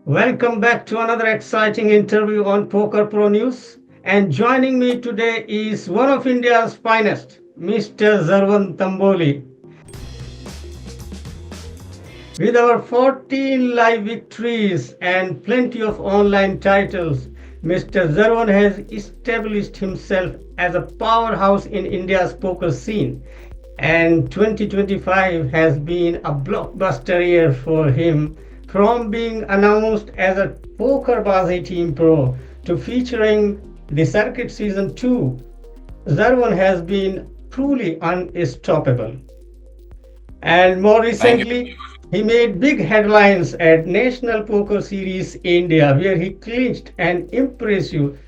Welcome back to another exciting interview on PokerProNews. And joining me today is one of India's finest, Mr. Zarvan Tumboli. With over 14 live victories and plenty of online titles, Mr. Zarvan has established himself as a powerhouse in India's poker scene. And 2025 has been a blockbuster year for him, from being announced as a PokerBaazi Team Pro to featuring the Circuit Season 2. Zarvan has been truly unstoppable. And more Thank you. recently, he made big headlines at National Poker Series India, where he clinched an impressive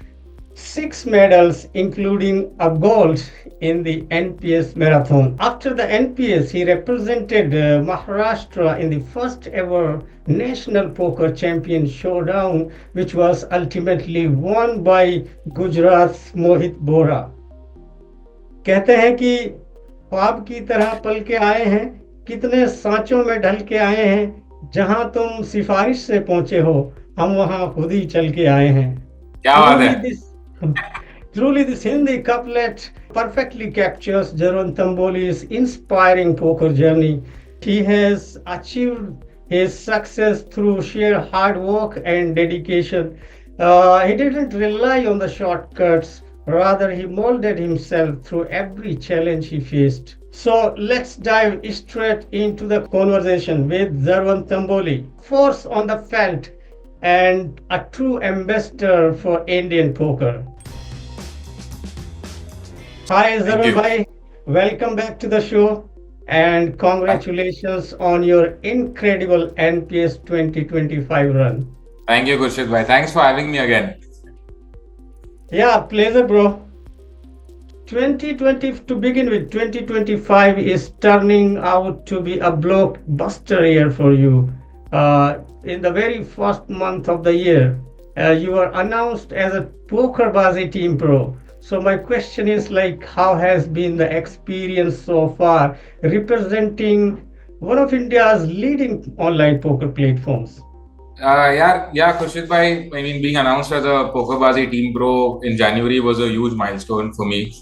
6 medals, including a gold in the NPS marathon. After the NPS, he represented Maharashtra in the first ever National Poker Champion Showdown, which was ultimately won by Gujarat's Mohit Bora. कहते हैं कि ख्वाब की तरह पल के आए हैं, कितने सांचों में ढल के आए हैं, जहां तुम सिफारिश से पहुंचे हो, हम वहां खुद ही चल के आए हैं. क्या बात Truly है. this Hindi couplet perfectly captures Zarvan Tumboli's inspiring poker journey. He has achieved his success through sheer hard work and dedication. He didn't rely on the shortcuts, rather, he molded himself through every challenge he faced. So let's dive straight into the conversation with Zarvan Tumboli, force on the felt and a true ambassador for Indian poker. Hi Thank Zarvan you. bhai, welcome back to the show and congratulations on your incredible NPS 2025 run. Thank you, Gurshid bhai. Thanks for having me again. Yeah, pleasure, bro. 2020 to begin with, 2025 is turning out to be a blockbuster year for you. In the very first month of the year, you were announced as a PokerBaazi Team Pro. So my question is like, how has been the experience so far representing one of India's leading online poker platforms? Gurshid bhai. I mean, being announced as a PokerBaazi Team Pro in January was a huge milestone for me.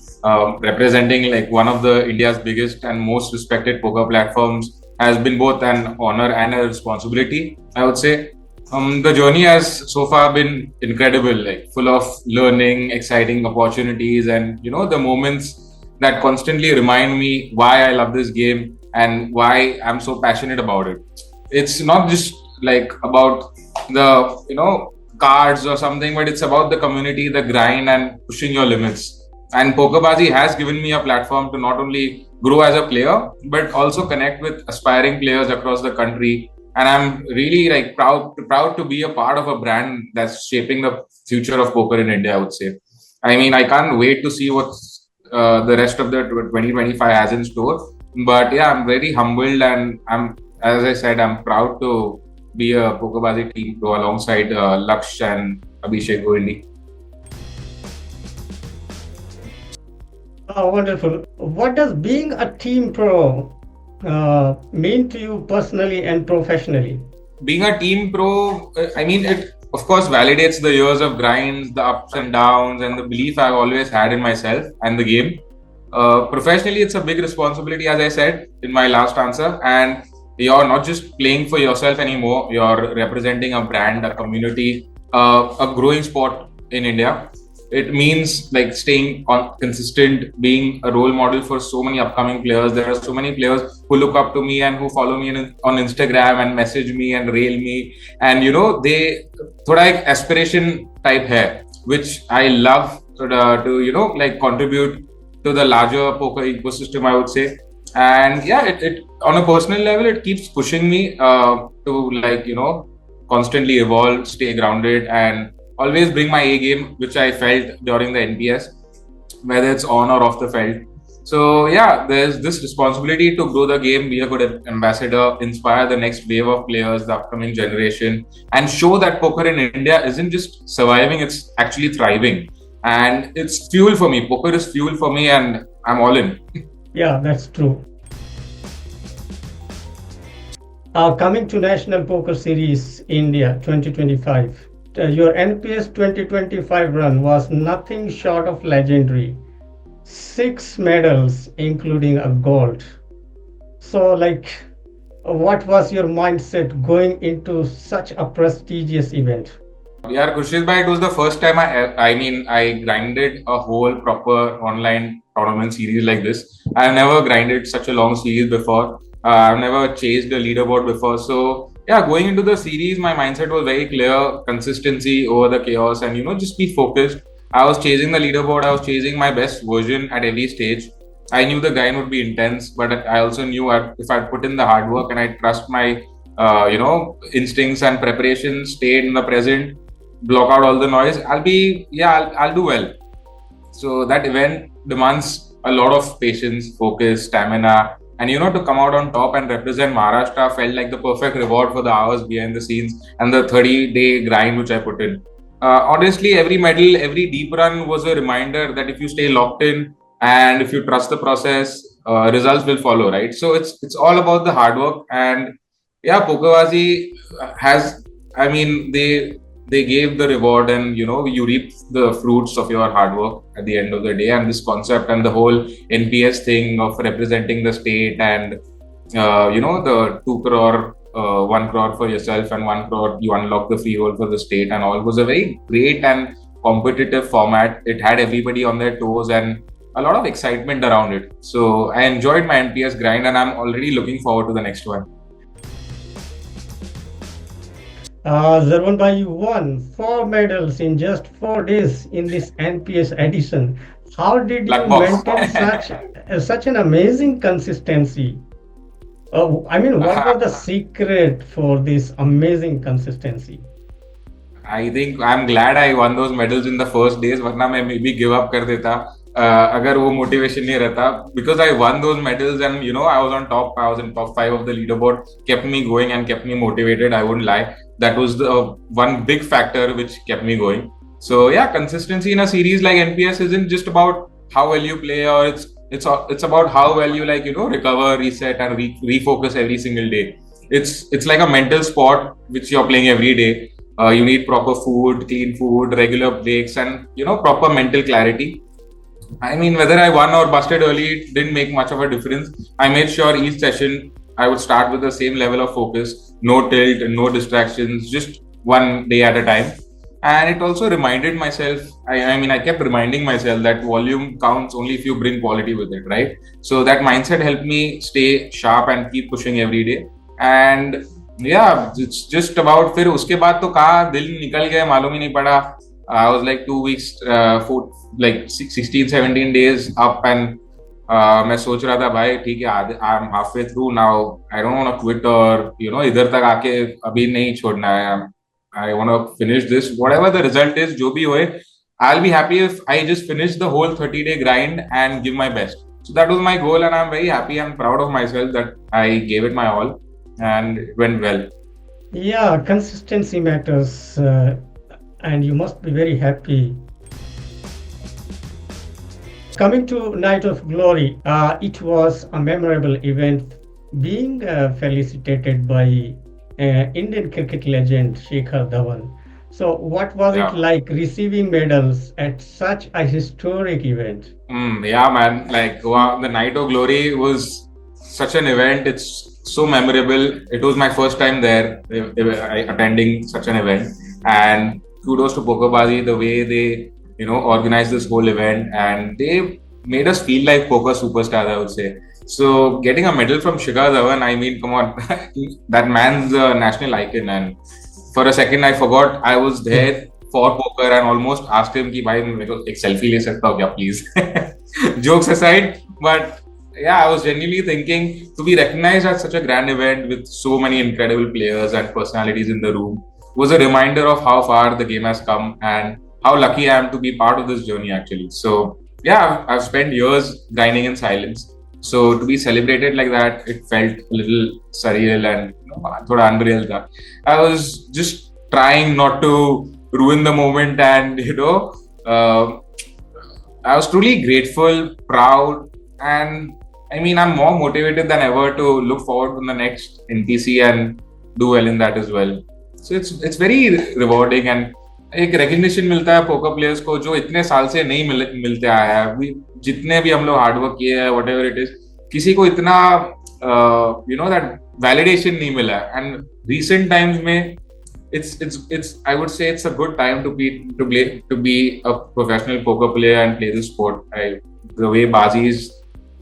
Representing like one of the India's biggest and most respected poker platforms has been both an honor and a responsibility, I would say. The journey has so far been incredible, like full of learning, exciting opportunities, and the moments that constantly remind me why I love this game and why I'm so passionate about it. It's not just like about the cards or something, but it's about the community, the grind, and pushing your limits. And PokerBaazi has given me a platform to not only grow as a player, but also connect with aspiring players across the country. And I'm really like proud to be a part of a brand that's shaping the future of poker in India, I would say. I mean, I can't wait to see what the rest of the 2025 has in store. But yeah, I'm very humbled, and as I said, I'm proud to be a PokerBaazi Team Pro alongside Laksh and Abhishek Goyali. Oh, wonderful. What does being a team pro mean to you personally and professionally? Being a team pro, I mean, it of course validates the years of grinds, the ups and downs, and the belief I've always had in myself and the game. Professionally, it's a big responsibility, as I said in my last answer, and you're not just playing for yourself anymore. You're representing a brand, a community, a growing sport in India. It means like staying consistent, being a role model for so many upcoming players. There are so many players who look up to me and who follow me on Instagram and message me and rail me. And they thoda ek aspiration type hai, which I love to like contribute to the larger poker ecosystem, I would say. And yeah, it on a personal level, it keeps pushing me to like constantly evolve, stay grounded, and always bring my A game, which I felt during the NPS, whether it's on or off the felt. So yeah, there's this responsibility to grow the game, be a good ambassador, inspire the next wave of players, the upcoming generation, and show that poker in India isn't just surviving, it's actually thriving. And it's fuel for me. Poker is fuel for me, and I'm all in. Yeah, that's true. Coming to National Poker Series India 2025, your NPS 2025 run was nothing short of legendary. 6 medals, including a gold. So, what was your mindset going into such a prestigious event? Yeah, Kurshid bhai, it was the first time I grinded a whole proper online tournament series like this. I've never grinded such a long series before. I've never chased a leaderboard before. So yeah, going into the series, my mindset was very clear: consistency over the chaos, and just be focused. I was chasing the leaderboard. I was chasing my best version at every stage. I knew the grind would be intense, but I also knew if I put in the hard work and I trust my instincts and preparation, stayed in the present, block out all the noise, I'll do well. So that event demands a lot of patience, focus, stamina, and to come out on top and represent Maharashtra felt like the perfect reward for the hours behind the scenes and the 30-day grind which I put in. Honestly, every medal, every deep run was a reminder that if you stay locked in and if you trust the process, results will follow, right? So it's all about the hard work. And yeah, PokerBaazi has, I mean, they gave the reward, and you reap the fruits of your hard work at the end of the day. And this concept and the whole NPS thing of representing the state, and the 2 crore, 1 crore for yourself, and 1 crore you unlock the free roll for the state, and all was a very great and competitive format. It had everybody on their toes and a lot of excitement around it. So I enjoyed my NPS grind, and I'm already looking forward to the next one. Zarvan Bhai, you won 4 medals in just 4 days in this NPS edition. How did Luck you box. maintain such an amazing consistency? What was the secret for this amazing consistency? I think I'm glad I won those medals in the first days, वरना मैं maybe give up कर देता अगर वो motivation नहीं रहता, because I won those medals and I was on top. I was in top 5 of the leaderboard, kept me going and kept me motivated. I wouldn't lie. That was the one big factor which kept me going. So yeah, consistency in a series like NPS isn't just about how well you play, or it's about how well you recover, reset, and refocus every single day. It's like a mental sport which you're playing every day. You need proper food, clean food, regular breaks, and proper mental clarity. I mean, whether I won or busted early, it didn't make much of a difference. I made sure each session I would start with the same level of focus, no tilt, no distractions, just one day at a time. And it also reminded myself, I kept reminding myself that volume counts only if you bring quality with it, right? So that mindset helped me stay sharp and keep pushing every day. And yeah, it's just about, फिर उसके बाद तो कहाँ दिल निकल गया मालूम ही नहीं पड़ा. I was like 2 weeks, like 16, 17 days up, and मैं सोच रहा था भाई ठीक है, I'm halfway through now. I don't want to quit, or इधर तक आके अभी नहीं छोड़ना है. I want to finish this. Whatever the result is, जो भी होए, I'll be happy if I just finish the whole 30-day grind and give my best. So that was my goal, and I'm very happy and proud of myself that I gave it my all, and it went well. Yeah, consistency matters, and you must be very happy. Coming to Night of Glory, it was a memorable event, being felicitated by Indian cricket legend Shikhar Dhawan. So, what was Yeah. it like receiving medals at such a historic event? Yeah, man. Like, wow, the Night of Glory was such an event. It's so memorable. It was my first time there, attending such an event. And kudos to PokerBaazi, the way they, organized this whole event, and they made us feel like poker superstars, I would say. So, getting a medal from Shikhar Dhawan, I mean, come on, that man's a national icon. And for a second, I forgot I was there for poker and almost asked him कि भाई मेरे को एक selfie ले सकता हो क्या please. Jokes aside, but yeah, I was genuinely thinking to be recognized at such a grand event with so many incredible players and personalities in the room was a reminder of how far the game has come and how lucky I am to be part of this journey actually. So yeah, I've spent years grinding in silence. So to be celebrated like that, it felt a little surreal and thoda unreal tha. I was just trying not to ruin the moment, and I was truly grateful, proud, and I mean, I'm more motivated than ever to look forward to the next NPC and do well in that as well. So it's very rewarding and एक recognition मिलता है poker players को जो इतने साल से नहीं मिलते आया है. जितने भी हम लोग hard work किए हैं, whatever it is, किसी को इतना that validation नहीं मिला है. And recent times में it's I would say it's a good time to be a professional poker player and play the sport. The way Baazi is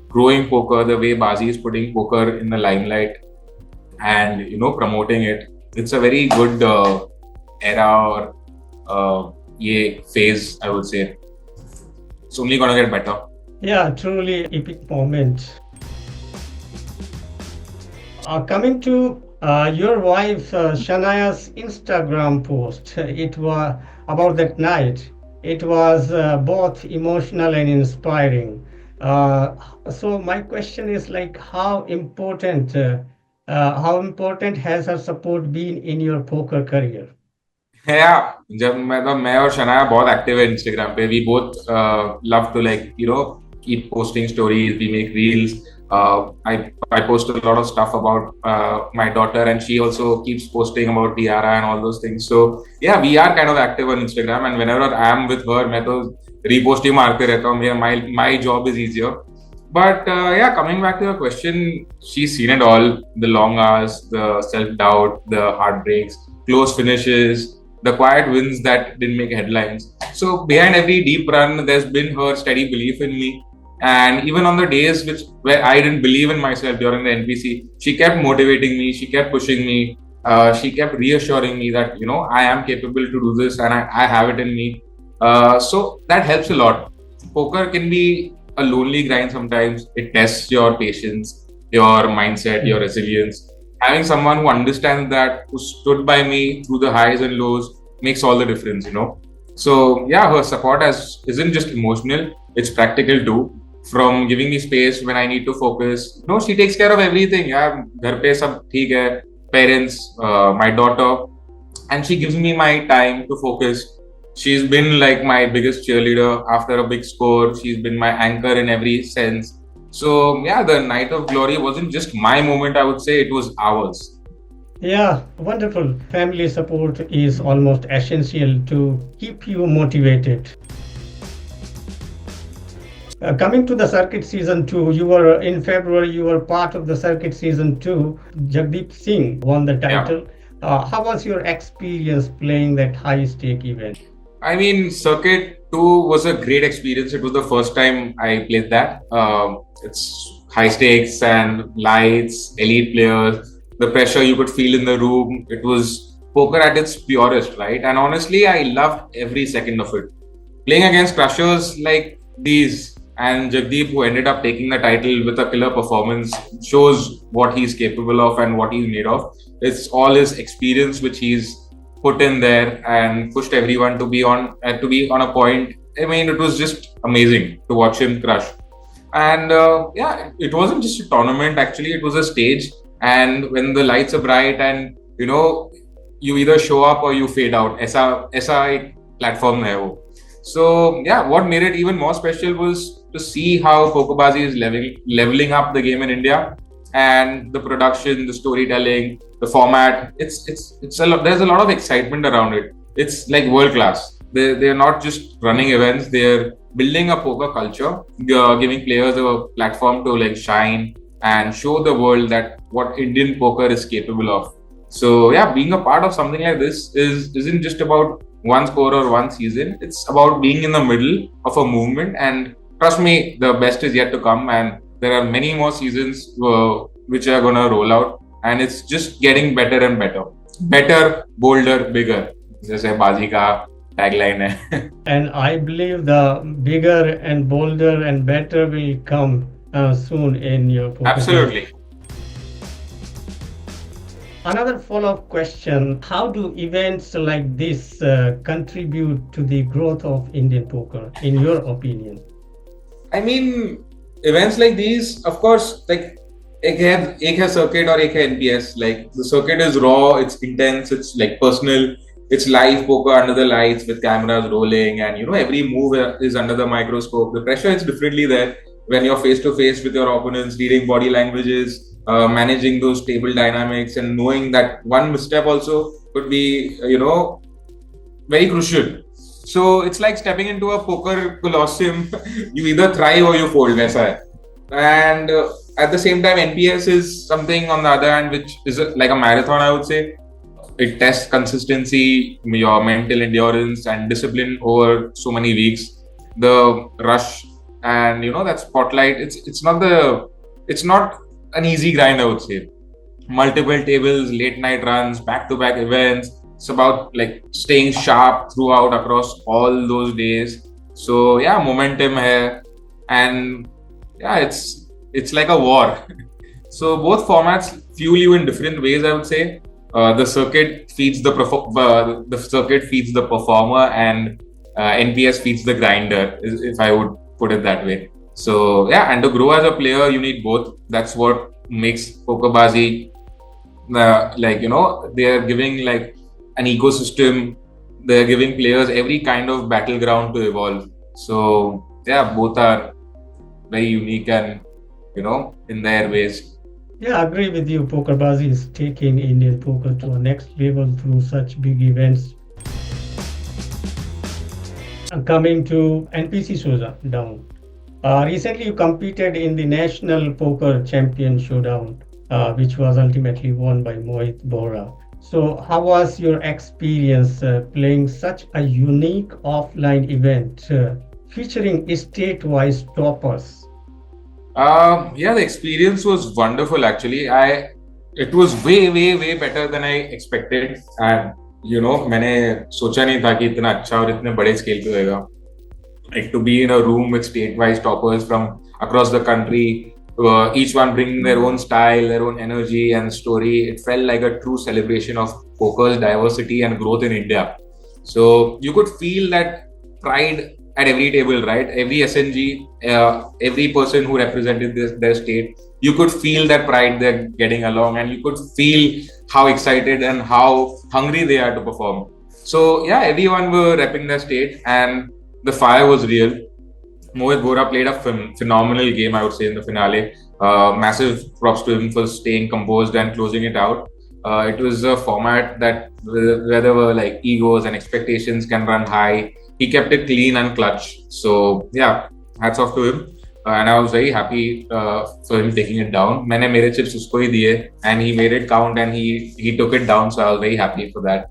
growing poker, the way Baazi is putting poker in the limelight and promoting it, it's a very good era or phase, I would say. It's only gonna get better. Yeah, truly epic moment. Coming to your wife Shanaya's Instagram post, it was about that night. It was both emotional and inspiring. So my question is like, how important has her support been in your poker career? Yeah, जब मैं और शनाया बहुत active है Instagram पे. We both love to keep posting stories. We make reels. I post a lot of stuff about my daughter, and she also keeps posting about Tiara and all those things. So yeah, we are kind of active on Instagram, and whenever I am with her, मैं तो repost ही मारते रहता हूँ. My job is easier. But yeah, coming back to your question, she's seen it all: the long hours, the self-doubt, the heartbreaks, close finishes, the quiet wins that didn't make headlines. So behind every deep run, there's been her steady belief in me. And even on the days where I didn't believe in myself during the NPC, she kept motivating me, she kept pushing me, she kept reassuring me that, I am capable to do this and I have it in me. So that helps a lot. Poker can be a lonely grind sometimes. It tests your patience, your mindset, your resilience. Having someone who understands that, who stood by me through the highs and lows, makes all the difference, So yeah, her support isn't just emotional, it's practical too. From giving me space when I need to focus. She takes care of everything. Yeah, घर पे सब ठीक है. Parents, my daughter, and she gives me my time to focus. She's been like my biggest cheerleader after a big score. She's been my anchor in every sense. So yeah, the night of glory wasn't just my moment, I would say, it was ours. Yeah, wonderful. Family support is almost essential to keep you motivated. Coming to the circuit season 2, in February, you were part of the circuit season 2. Jagdeep Singh won the title. Yeah. How was your experience playing that high stake event? I mean, circuit 2 was a great experience. It was the first time I played that. It's high stakes and lights, elite players, the pressure you could feel in the room. It was poker at its purest, right? And honestly, I loved every second of it. Playing against crushers like these, and Jagdeep, who ended up taking the title with a killer performance, shows what he's capable of and what he's made of. It's all his experience which he's put in there and pushed everyone to be on a point. I mean, it was just amazing to watch him crush. And yeah, it wasn't just a tournament. Actually, it was a stage. And when the lights are bright, and you either show up or you fade out. ऐसा एक platform है वो. So yeah, what made it even more special was to see how PokerBaazi is leveling up the game in India, and the production, the storytelling, the format. It's a lot. There's a lot of excitement around it. It's like world class. They're not just running events. They're building a poker culture, giving players a platform to shine and show the world that what Indian poker is capable of. So yeah, being a part of something like this isn't just about one score or one season. It's about being in the middle of a movement, and trust me, the best is yet to come, and there are many more seasons which are going to roll out, and it's just getting better and better. Better, bolder, bigger. जैसे बाजी का tagline है. And I believe the bigger and bolder and better will come soon in your poker. Absolutely. Another follow-up question: how do events like this contribute to the growth of Indian poker, in your opinion? I mean, events like these, of course, like एक है circuit और एक है NPS. Like the circuit is raw, it's intense, it's like personal, it's live poker under the lights with cameras rolling, and every move is under the microscope. The pressure is differently there. when you're face to face with your opponents, reading body languages, managing those table dynamics, and knowing that one misstep also could be, very crucial. So it's like stepping into a poker colosseum. You either thrive or you fold, वैसा है. And at the same time, NPS is something on the other hand which is like a marathon, I would say. It tests consistency, your mental endurance and discipline over so many weeks. The rush and that spotlight, it's not an easy grind, I would say. Multiple tables, late night runs, back to back events. It's about like staying sharp throughout across all those days. So yeah, momentum hai. And yeah, it's like a war. So both formats fuel you in different ways, I would say. The circuit feeds the performer, and NPS feeds the grinder, if I would put it that way. So yeah, and to grow as a player, you need both. That's what makes PokerBaazi, they are giving like an ecosystem. They're giving players every kind of battleground to evolve. So yeah, both are very unique and in their ways. Yeah, I agree with you. PokerBaazi is taking Indian poker to a next level through such big events. Coming to NPC Showdown. Recently, you competed in the National Poker Champion Showdown, which was ultimately won by Mohit Bohra. So, how was your experience playing such a unique offline event featuring state-wise toppers? Yeah, the experience was wonderful actually. It was way, way, way better than I expected. And मैंने सोचा नहीं था कि इतना अच्छा और इतने बड़े स्केल पे होएगा. Like to be in a room with state-wise toppers from across the country, each one bringing their own style, their own energy and story. It felt like a true celebration of poker's diversity and growth in India. So you could feel that pride at every table, right? Every SNG, every person who represented their state, you could feel that pride they're getting along, and you could feel how excited and how hungry they are to perform. So yeah, everyone were repping their state, and the fire was real. Mohit Bohra played a phenomenal game, I would say, in the finale. Massive props to him for staying composed and closing it out. It was a format that where there were like egos and expectations can run high. He kept it clean and clutch. So yeah, hats off to him. And I was very happy for him taking it down. मैंने मेरे chips उसको ही दिए, and he made it count, and he took it down. So I was very happy for that.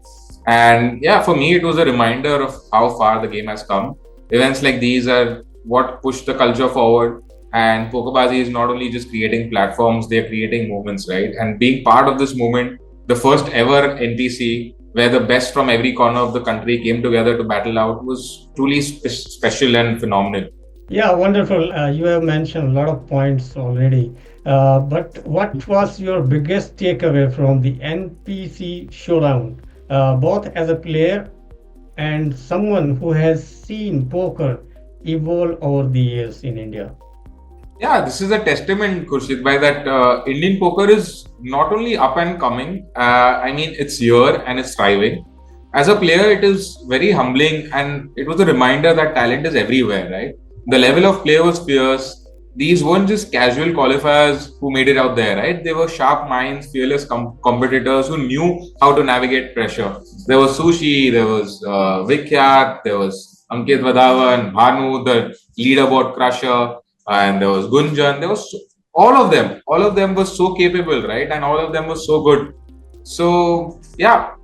And yeah, for me, it was a reminder of how far the game has come. Events like these are what push the culture forward. And PokerBaazi is not only just creating platforms, they're creating moments, right? And being part of this moment, the first ever NPC where the best from every corner of the country came together to battle out was truly special and phenomenal. Yeah, wonderful. You have mentioned a lot of points already. But what was your biggest takeaway from the NPC Showdown, both as a player and someone who has seen poker evolve over the years in India? Yeah, this is a testament, Khurshid, by that Indian poker is not only up and coming, it's here and it's thriving. As a player, it is very humbling, and it was a reminder that talent is everywhere, right? The level of play was fierce. These weren't just casual qualifiers who made it out there, right? They were sharp minds, fearless competitors who knew how to navigate pressure. There was Sushi, there was Vikhyat, there was Ankit Vadavan, Bhanu, the leaderboard crusher, and there was Gunjan. There was all of them. All of them were so capable, right? And all of them were so good. So yeah,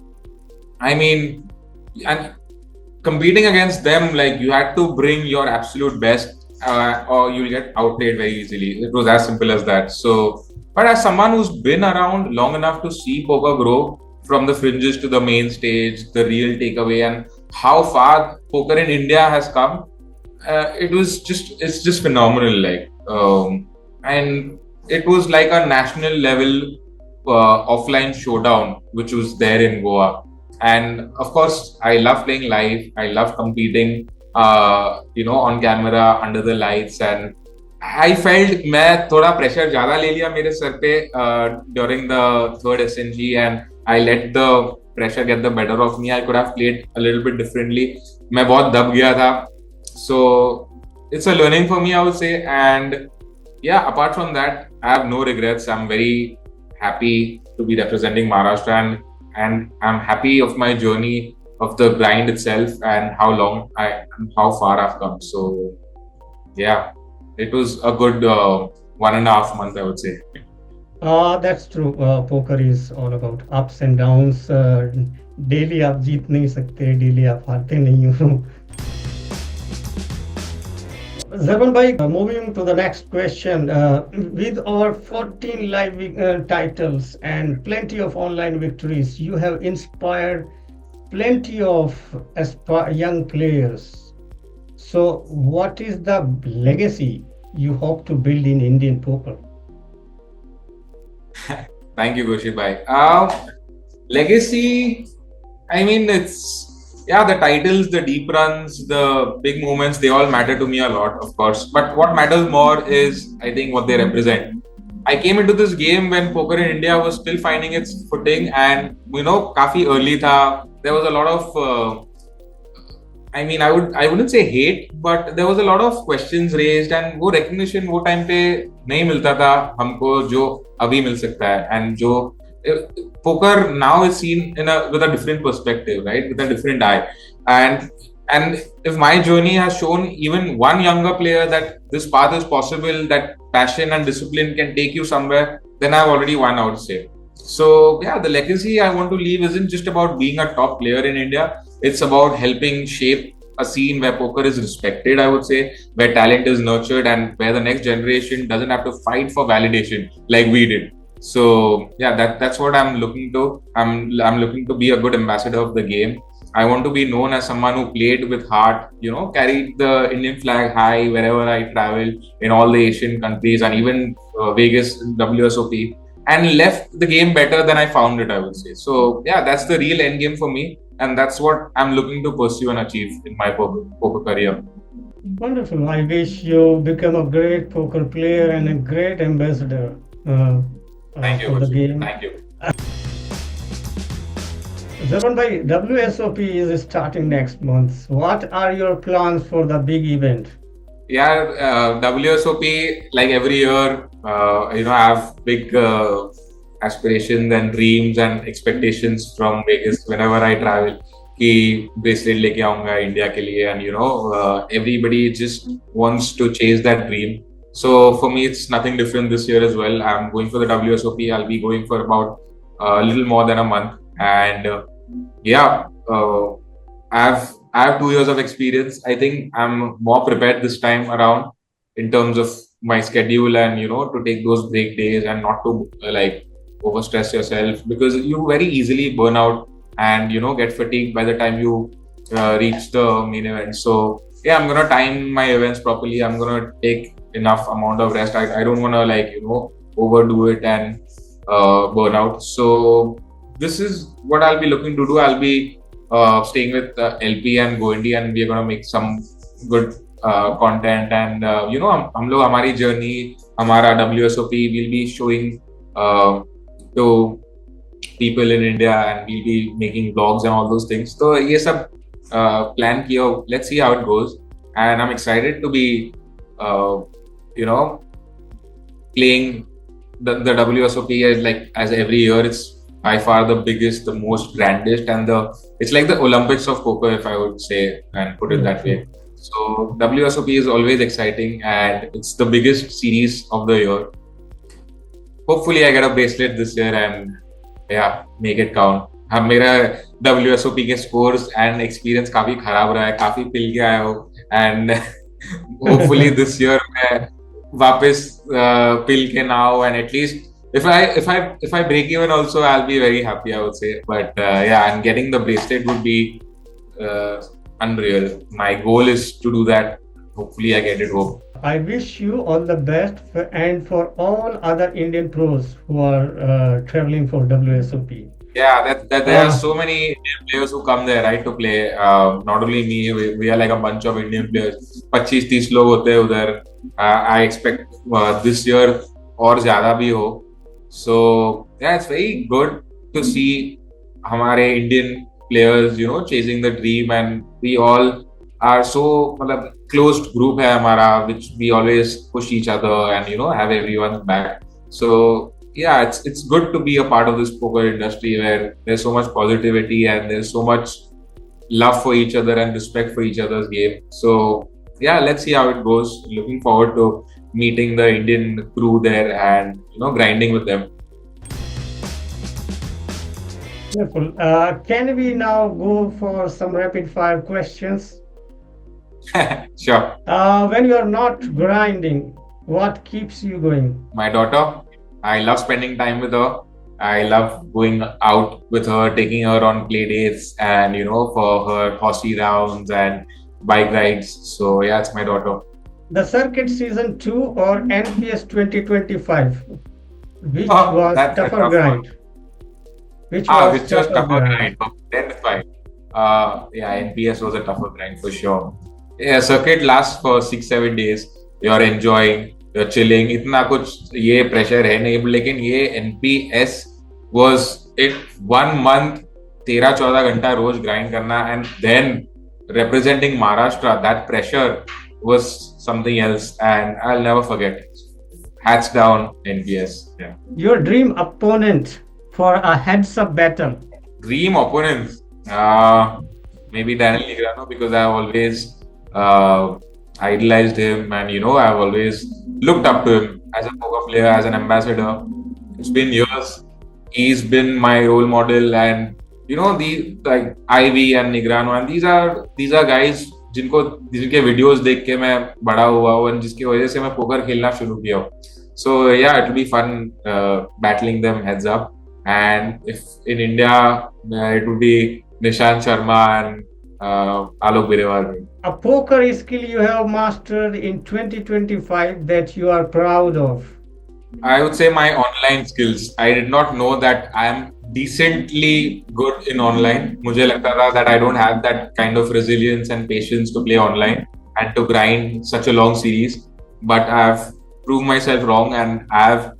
and competing against them, like you had to bring your absolute best, or you'll get outplayed very easily. It was as simple as that. So, but as someone who's been around long enough to see poker grow from the fringes to the main stage, the real takeaway, and how far poker in India has come, it's just phenomenal. And it was like a national level offline showdown, which was there in Goa. And of course, I love playing live. I love competing, on camera, under the lights. And I felt मैं थोड़ा pressure ज़्यादा ले लिया मेरे sir पे during the third SNG, and I let the pressure get the better of me. I could have played a little bit differently. मैं बहुत दब गया था. So it's a learning for me, I would say. And yeah, apart from that, I have no regrets. I'm very happy to be representing Maharashtra, and I'm happy of my journey of the grind itself and how far I've come. So yeah, it was a good 1.5 months, I would say. That's true. Poker is all about ups and downs. Daily आप जीत नहीं सकते, daily आप हारते नहीं हो. Zarvan bhai, moving to the next question. With our 14 live titles and plenty of online victories, you have inspired plenty of young players. So, what is the legacy you hope to build in Indian poker? Thank you, Goshi bhai. Legacy, I mean, the titles, the deep runs, the big moments, they all matter to me a lot, of course. But what matters more is, I think, what they represent. I came into this game when poker in India was still finding its footing, and काफी early था. There was a lot of, I wouldn't say hate, but there was a lot of questions raised, and वो recognition वो time पे नहीं मिलता था हमको जो अभी मिल सकता है, and जो poker now is seen with a different perspective, right? With a different eye, and if my journey has shown even one younger player that this path is possible, that passion and discipline can take you somewhere, then I've already won, I would say. So yeah, the legacy I want to leave isn't just about being a top player in India. It's about helping shape a scene where poker is respected, I would say, where talent is nurtured, and where the next generation doesn't have to fight for validation like we did. So yeah, that's what I'm looking to. I'm looking to be a good ambassador of the game. I want to be known as someone who played with heart, carried the Indian flag high wherever I traveled in all the Asian countries, and even Vegas WSOP, and left the game better than I found it, I would say. So yeah, that's the real end game for me, and that's what I'm looking to pursue and achieve in my poker career. Wonderful. I wish you become a great poker player and a great ambassador Thank you, for the Vasu. game. Thank you. Zarvan bhai, WSOP is starting next month. What are your plans for the big event? Yeah, WSOP, like every year, I have big aspirations and dreams and expectations from Vegas whenever I travel. कि bracelet लेके आऊंगा India के लिए, and everybody just wants to chase that dream. So for me, it's nothing different this year as well. I'm going for the WSOP. I'll be going for about a little more than a month, and I have 2 years of experience. I think I'm more prepared this time around in terms of my schedule, and to take those break days and not to like overstress yourself, because you very easily burn out and get fatigued by the time you reach the main event. So yeah, I'm gonna time my events properly. I'm gonna take enough amount of rest. I don't want to overdo it and burn out. So this is what I'll be looking to do. I'll be staying with LP and Goendy, and we're gonna make some good content, and हम लोग हमारी journey, हमारा WSOP will be showing to people in India, and we'll be making vlogs and all those things. So ये सब plan किया. Let's see how it goes, and I'm excited to be playing the WSOP as every year. It's by far the biggest, the most grandest, and it's like the Olympics of poker, if I would say and put it that way. So WSOP is always exciting, and it's the biggest series of the year. Hopefully I get a bracelet this year and make it count. मेरा WSOP के scores and experience काफी खराब रहा है, काफी पिल के आया हूँ, and hopefully this year मैं वापस पिल के ना हो, and at least if I break even also, I'll be very happy, I would say. But and getting the bracelet would be unreal. My goal is to do that. Hopefully I get it home. I wish you all the best and for all other Indian pros who are traveling for WSOP. Yeah, that there are so many Indian players who come there, right, to play. Not only me, we are like a bunch of Indian players. 25-30 लोग होते हैं उधर. I expect this year और ज़्यादा भी हो. So yeah, it's very good to see हमारे Indian players, chasing the dream, and we all are so मतलब closed group है हमारा, which we always push each other and have everyone's back. So yeah, it's good to be a part of this poker industry where there's so much positivity and there's so much love for each other and respect for each other's game. So yeah, let's see how it goes. Looking forward to meeting the Indian crew there and grinding with them. Wonderful. Can we now go for some rapid fire questions? Sure. When you are not grinding, what keeps you going? My daughter, I love spending time with her. I love going out with her, taking her on play dates and for her horsey rounds and bike rides. So yeah, it's my daughter. The Circuit Season 2 or NPS 2025? Which Oh, was that's a tougher tough grind? one. Which was Which was tougher tougher grind? grind. 10 to 5. Yeah, NPS was a tougher grind for sure. Yeah, circuit lasts for 6-7 days. You're enjoying, you're chilling. इतना कुछ ये pressure है नहीं, लेकिन ये NPS was it 1 month 13-14 घंटा रोज grind करना and then representing Maharashtra. That pressure was something else and I'll never forget. Hats down NPS. Yeah. Your dream opponent for a heads-up battle? Dream opponents, maybe Daniel Negreanu, because I've always idolized him and I've always looked up to him as a poker player, as an ambassador. It's been years. He's been my role model, and the like Ivy and Negreanu, and these are guys जिनके videos देख के मैं बड़ा हुआ हूँ और जिसकी वजह से मैं पोकर खेलना शुरू किया हूँ. So yeah, it will be fun battling them heads up. And if in India, it would be Nishant Sharma and Alok Birewal. A poker skill you have mastered in 2025 that you are proud of? I would say my online skills. I did not know that I am decently good in online. मुझे लगता था that I don't have that kind of resilience and patience to play online and to grind such a long series. But I've proved myself wrong and I've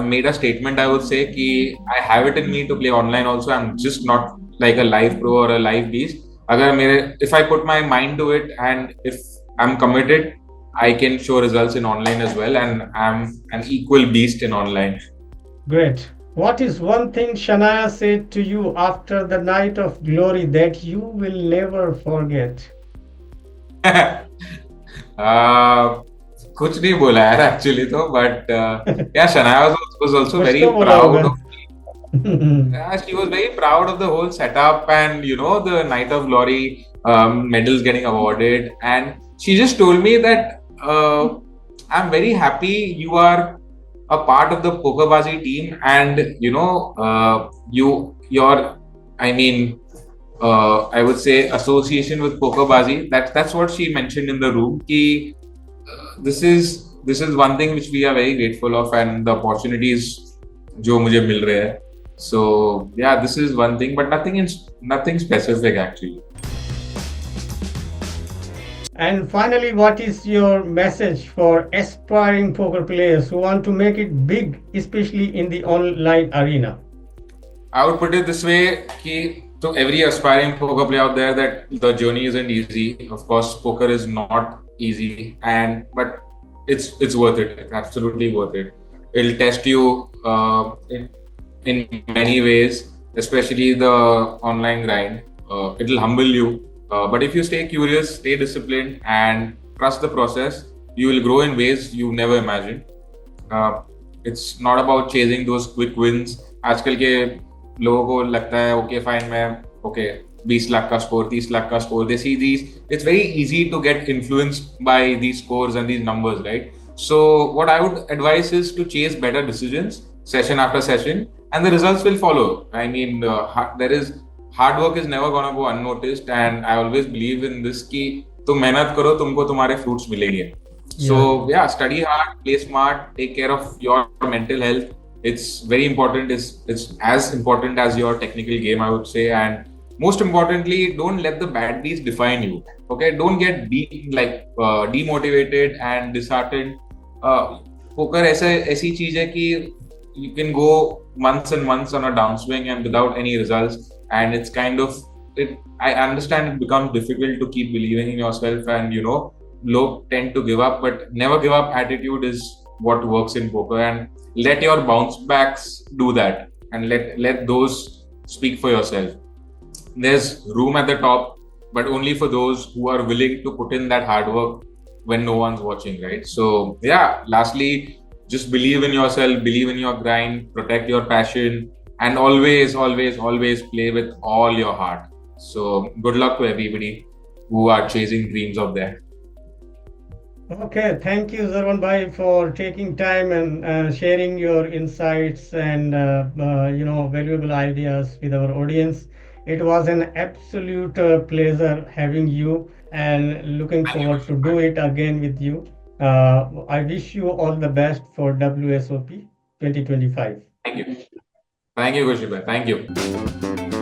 made a statement. I would say कि I have it in me to play online also. I'm just not like a live pro or a live beast. If I put my mind to it and if I'm committed, I can show results in online as well, and I'm an equal beast in online. Great. What is one thing Shania said to you after the night of glory that you will never forget? कुछ नहीं बोला यार actually तो, but yeah, Shania was also very proud of yeah, she was very proud of the whole setup and the night of glory, medals getting awarded, and she just told me that I'm very happy you are a part of the PokerBaazi team, and I would say association with PokerBaazi. That's what she mentioned in the room. Ki, this is one thing which we are very grateful of, and the opportunities जो मुझे मिल रहे हैं. So yeah, this is one thing, but nothing specific actually. And finally, what is your message for aspiring poker players who want to make it big, especially in the online arena? I would put it this way, to every aspiring poker player out there, that the journey isn't easy. Of course, poker is not easy, but it's worth it. It's absolutely worth it. It'll test you in many ways, especially the online grind. It'll humble you. But if you stay curious, stay disciplined, and trust the process, you will grow in ways you never imagined. It's not about chasing those quick wins. आजकल के लोगों को लगता है okay fine मैं okay 20 lakh का score 30 lakh का score, they see these, it's very easy to get influenced by these scores and these numbers, right? So what I would advise is to chase better decisions session after session, and the results will follow. I mean, hard work is never gonna go unnoticed, and I always believe in this कि तुम मेहनत करो, तुमको तुम्हारे fruits मिलेंगे. So yeah, study hard, play smart, take care of your mental health. It's very important. It's as important as your technical game, I would say. And most importantly, don't let the bad days define you. Okay, don't get demotivated and disheartened. Poker ऐसी चीज है कि you can go months and months on a downswing and without any results, and it's kind of I understand it becomes difficult to keep believing in yourself, and low tend to give up, but never give up attitude is what works in poker. And let your bounce backs do that, and let those speak for yourself. There's room at the top, but only for those who are willing to put in that hard work when no one's watching, right? So yeah, lastly, just believe in yourself, believe in your grind, protect your passion, and always, always, always play with all your heart. So good luck to everybody who are chasing dreams of theirs. Okay, thank you, Zarvan Bhai, for taking time and sharing your insights and valuable ideas with our audience. It was an absolute pleasure having you, and looking Thank you, forward to Kushal. do it again with you. I wish you all the best for WSOP 2025. Thank you. Thank you, Kushal. Thank you.